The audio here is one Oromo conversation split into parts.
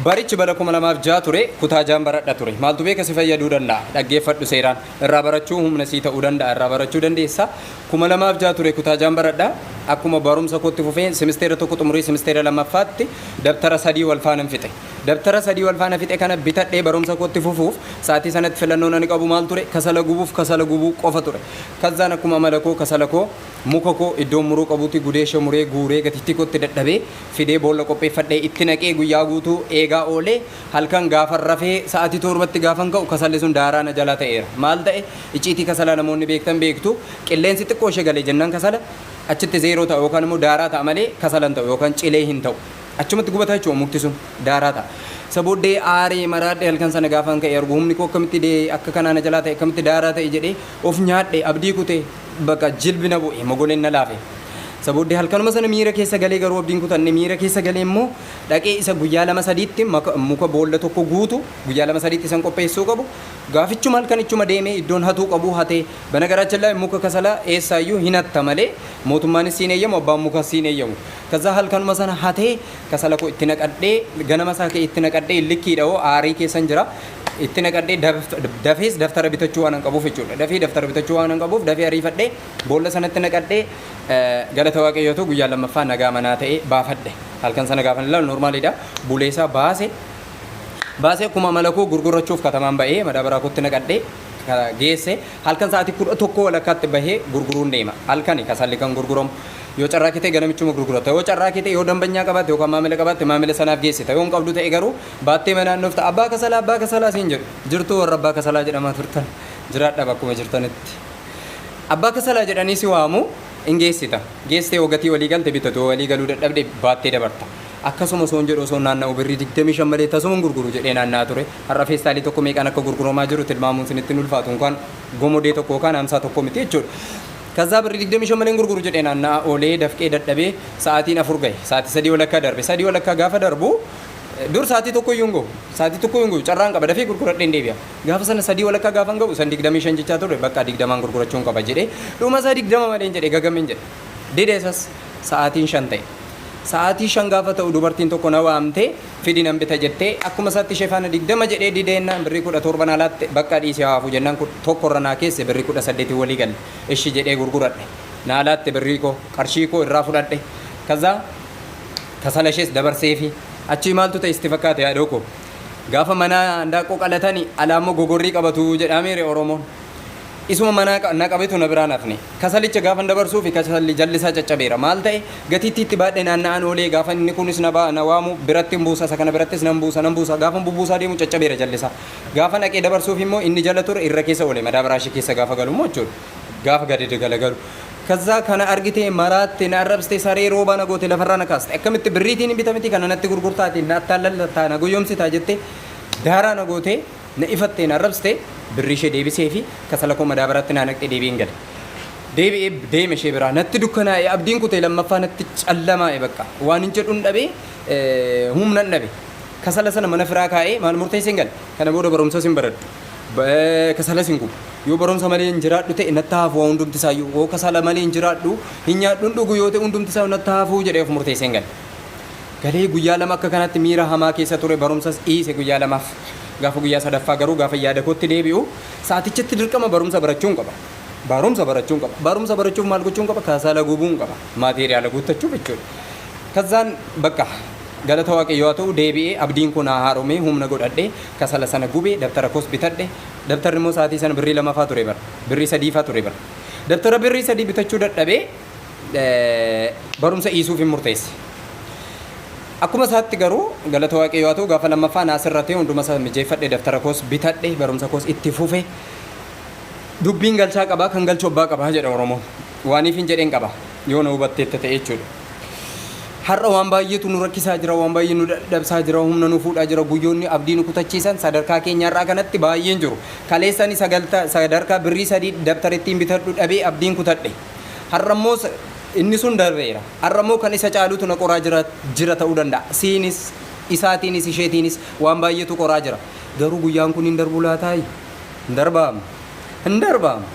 Barichi bara kuma lamaaf ja'a ture kutaa jaan baradha ture maaltu beeka si fayyaduu danda'a dhaggeeffadhu seeraan irraa barachuu humna sii ta'uu danda'a irraa barachuu dandeessa kuma lamaaf ja'a ture kutaa jaan baradha akkuma barumsa kootti fufee simisteera tokko xumurii simisteera lammaffaatti dabtara sadii wal faana fixe dabtara sadii wal faana fixe kana bitadhee barumsa kootti fufuuf sa'aatii sanatti filannoo ani qabu maal ture kasala gubuuf kasala gubuu qofa ture kazzaan akkuma malakoo kasala koo muka koo iddoo muruu qabuutti gudeesha muree guuree gatitti kootti dadhabee fidee boolla qopheeffadhee itti naqee guyyaa guutuu eegaa oolee halkan gaafa rafee sa'aatii torbatti gaafan ka'u kasalli sun daaraa na jala ta'eera maal ta'e icciitii kasala namoonni beektan beektu qilleensi xiqqoo ishee galee jennaan kasala achitti zeeroo ta'u yookaan immoo daaraa ta'a malee kasalan ta'u yookaan cilee hin ta'u achumatti gubata jechuudha mukti sun daaraa ta'a sabooddee aaree maraadhe halkan sana gaafan ka'e argu humni koo akkamitti akka kanaa na jalaa ta'e akkamitti daaraa ta'e jedhee of nyaadhe abdii kutee bakka jilbina bu'e mogoleen na laafe sabooddee halkanuma sana miira keessa galee garuu abdiin kutanne miira keessa galee immoo dhaqee isa guyyaa lama sadiitti muka boolla tokko guutu guyyaa lama sadiitti isan qopheessuu qabu gaafichuma halkanichuma deemee iddoon hatuu qabu hatee banagaraachallaa muka kasala eessaayyuu hin hatta malee mootummaanis siin eeyyamu abbaan muka siin eeyyamu kaza halkanuma sana hatee kasala koo itti naqadhee ganama isaa kee itti naqadhee likkiidha oo aarii keessan jira itti naqadhee dafees daftara bitachuu waan qabuuf jechuudha dafee daftara bitachuu waan qabuuf dafee ariifadhee boolla sanatti naqadhee galata waaqayyootu guyyaa lammaffaa nagaa manaa ta'ee baafadhe halkan sana gaafan ilaalu normaalidha buleesaa baasee akkuma malakoo gurgurachuuf katamaan ba'ee madaabaraa kootti naqadhee geesse halkan sa'aatii 11 walakkaatti bahee gurguruun deema halkani kasalli kan gurguramu yoo carraa kitee ganamichuma gurgurata yoo carraa kitee yoo dambanyaa qabaatte yookaan maamila qabaatte maamila sanaaf geessita yoo hin qabdu ta'e garuu baattee manaan dhufta abbaa kasalaa siin jedhu jirtuu warra abbaa kasalaa jedhamaa turtan jiraadha bakkuma jirtanitti abbaa kasalaa jedhanii si waamu in geessita geessitee wagatii walii galte bitatu walii galuu dadhabde baattee dabarta akkasuma soon jedhu osoo naanna'u birrii 25 malee tasuma gurguru jedhee naanna'aa ture har'a feestaalii tokko meeqaan akka gurguramaa jiru tilmaamuun sinitti ulfaatu kan gomodee tokko yookaan hamsaa tokko miti jechuudha ከዛ ብር 25 መለን ጉርጉሩ ጀዴናና ኦሌ ደፍቄ ደደቤ ሰዓቲን አፉር ገይ ሰዓቲ ሰዲ ወለካ ደርቤ ሰዲ ወለካ ጋፈ ደርቡ ዱር ሰዓቲ ቶኮ ዩንጎ ጨራን ቀበ ደፊ ጉርጉረዴ እንዴቢያ ጋፈ ሰነ ሰዲ ወለካ ጋፈን ገቡ ሰንዲ ግደሜ ሸንጅቻ ቶሎ በቃ ዲግደማን ጉርጉረቾን ቀበ ጀዴ ዱማ ሰዲ ግደማ መለን ጀዴ ገገመን ጀዴ ዲዴሰስ ሰዓቲን ሸንታይ ሰዓቲ ሸንጋፈ ተው ዱበርቲን ቶኮ ነው አምቴ ፊዲን አምብተ ጀቴ አኩመ ሰዓቲ ሸፋነ ዲግደማ ጀዴ ዲዴና ብሪ ኩዳ ቶርባና ላት በቃ ዲሲ ያፉ ጀናን ቶኮረና ኬስ ብሪ ኩዳ ሰደቲ ወሊገል እሺ ጀዴ ጉርጉረዴ ናላት ብሪኮ ቀርሺኮ እራፉዳዴ ከዛ ከሰለሽስ ደበርሴፊ አቺ ማልቱ ተስቲፈካተ ያዶኮ ጋፈ መና እንዳቆ ቀለተኒ አላሞ ጎጎሪ ቀበቱ ጀዳሜሬ ኦሮሞን isuma mana naqabetu na biraan afne kasalicha gaafa dabarsuuf kasalli jallisa caccabeera maal ta'e gatiitti itti baadhee naanna'an oolee gaafa inni kunis na waamu biratti buusa isa kana birattis nan buusa gaafa buusaa deemu caccabeera jallisa gaafa naqee dabarsuuf immoo inni jala ture irra keessa oolee madaabaraashi keessa gaafa galu immoo jechuudha gaafa gadi galagalu ከዛ kana argite maraatti na arrabste saree rooba na goote lafarraa na kaaste akkamitti birriitiin bitamiti kana natti gurgurtaati na attaallaltaa na goyyomsita jette daaraa na goote na ifatte na arrabste birri ishee deebisee fi kasala koo madaabaratti na naqxee deebiin gale deebi'ee deeme ishee biraa natti dukkanaa'e abdiin kutee lammaffaa natti callamaa'e bakka waan hin jedhuun dhabee humna dhabe kasala sana mana firaa kaa'ee maal murteessee gale kana booda barumsa sin baradhu kasala sin gubu yoo barumsa malee hin jiraadhu ta'e natti haafu waa hundumti isaayyuu yoo kasala malee hin jiraadhu hin nyaadhuun dhugu yoo ta'e hundumti isaa natti haafuu jedhee of murteessee gale galee guyyaa lama akka kanatti miira hamaa keessa ture barumsas dhiise guyyaa lamaaf gaafa guyyaa sadaffaa garuu gaafa yaada kootti deebi'u saatichatti dirqama barumsa barachuun qaba barumsa barachuuf maal gochuun qaba kasala gubuun qaba maateriyaala guuttachuuf jechuudha kazaan bakka galata waaqayyoo haa ta'u deebi'ee abdiin kun haaromee humna godhadhee kasala sana gubee daftara koos bitadhe daftarri immoo saatii sana birrii lamaffaa ture bara birrii sadiifaa ture bara daftara birrii sadii bitachuu dadhabee barumsa dhiisuuf hin murteesse akkuma saatti garuu galata waaqayyoo haa ta'u gaafa lammaffaa naasirratee hunduma isaa mijeeffadhe daftara koos bitadhe barumsa koos itti fufe dubbiin galchaa qabaa kan galchoo abbaa qabaa jedha oromoon waaniif hin jedheen qaba yoo na hubatteetta ta'e jechuudha har'a waan baay'eetu nu rakkisaa jira waan baay'ee nu dadhabsaa jira humna nu fuudhaa jira guyyoonni abdii nu kutachiisan sadarkaa keenyarraa kanatti baay'een jiru kaleessani sadarkaa birrii sadii daftara ittiin bitadhu dhabee abdiin kutadhe har'a immoo inni sun darbeera har'a immoo kan isa caalutu na qoraa jira ta'uu danda'a siinis isaatiinis isheetiinis waan baay'eetu qoraa jira garuu guyyaan kun hin darbu laataayi hin darbaamu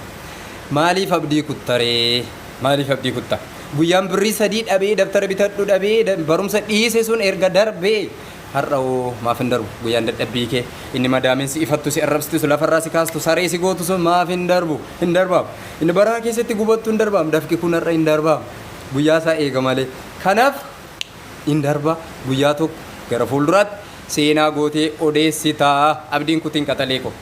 maaliif abdii kuttaree maaliif abdii kutta guyyaan birrii sadii dhabee daftara bitadhu dhabee barumsa dhiise sun erga darbee har'oo maaf hin darbu guyyaan dadhabbii kee inni madaamiin si ifattu si arrabsitu lafarraa si kaastu saree si gootu sun maaf hin darbu hin darbaam inni baraa keessatti gubattu hin darbaam dafki kun har'a hin darbaam guyyaa isaa eega malee kanaaf hin darba guyyaa tokko gara fuulduraatti seenaa gootee odeessitaa abdiin kutiin qaxalee ko